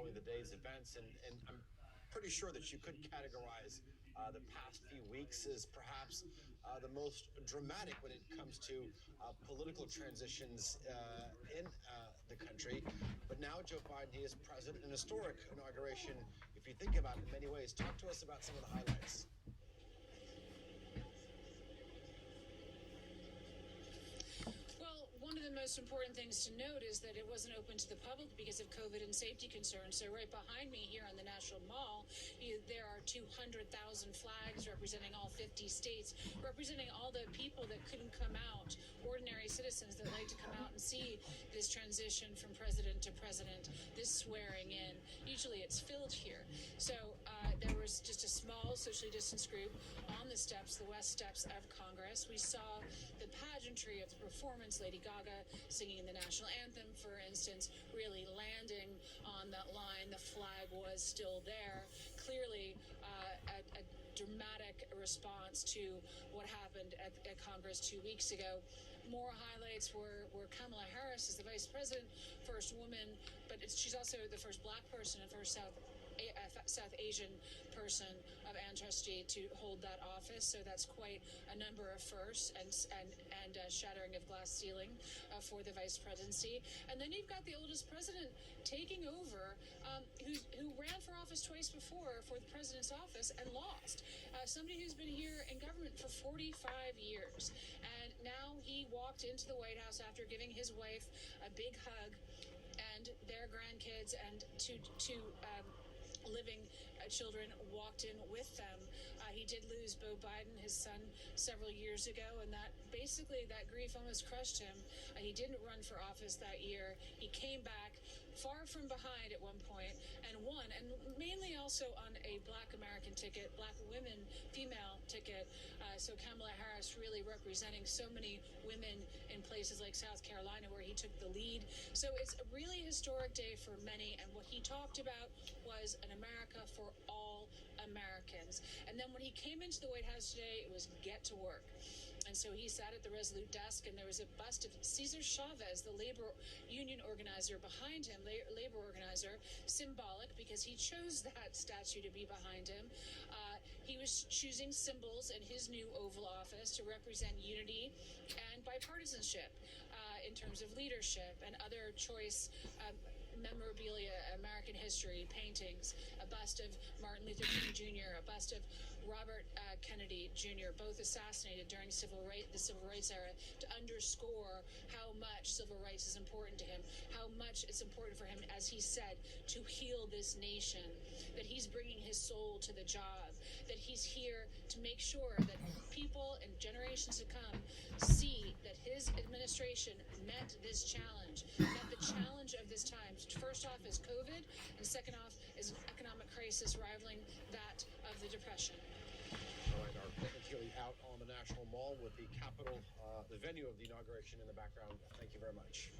following the day's events, and I'm pretty sure that you could categorize the past few weeks as perhaps the most dramatic when it comes to political transitions in the country. But now Joe Biden, he is president, an historic inauguration, if you think about it in many ways. Talk to us about some of the highlights. One of the most important things to note is that it wasn't open to the public because of COVID and safety concerns. So right behind me here on the National Mall, there are 200,000 flags representing all 50 states, representing all the people that couldn't come out, ordinary citizens that like to come out and see this transition from president to president, this swearing in. Usually it's filled here. So there was just a small socially distanced group on the steps, the West Steps of Congress. We saw the pageantry of the performance, Lady Gaga singing the national anthem, for instance, really landing on that line. The flag was still there. Clearly a dramatic response to what happened at Congress 2 weeks ago. More highlights were Kamala Harris as the vice president, first woman, but she's also the first black person and first South Asian person of ancestry to hold that office. So that's quite a number of firsts and shattering of glass ceiling for the vice presidency. And then you've got the oldest president taking over, who ran for office twice before for the president's office and lost. Somebody who's been here in government for 45 years. And now he walked into the White House after giving his wife a big hug and their grandkids and two living children walked in with them. He did lose Beau Biden, his son, several years ago, and that grief almost crushed him. He didn't run for office that year. He came back far from behind at one point and won, and mainly also on a black American ticket, black women, female ticket. So Kamala Harris really representing so many women in places like South Carolina where he took the lead. So it's a really historic day for many, and what he talked about was an America for all Americans. And then when he came into the White House today, it was get to work. And so he sat at the Resolute desk, and there was a bust of Cesar Chavez, the labor union organizer behind him, labor organizer, symbolic because he chose that statue to be behind him. He was choosing symbols in his new Oval Office to represent unity and bipartisanship in terms of leadership and other choice memorabilia, American history, paintings, a bust of Martin Luther King Jr., a bust of Robert Kennedy Jr., both assassinated during the Civil Rights era, to underscore how much civil rights is important to him, how much it's important for him, as he said, to heal this nation, that he's bringing his soul to the job, that he's here to make sure that people and generations to come see that his administration met this challenge, met the challenge of this time. First off is COVID, and second off is an economic crisis rivaling that of the Depression. All right, our Courtney Kealy out on the National Mall with the Capitol, the venue of the inauguration in the background. Thank you very much.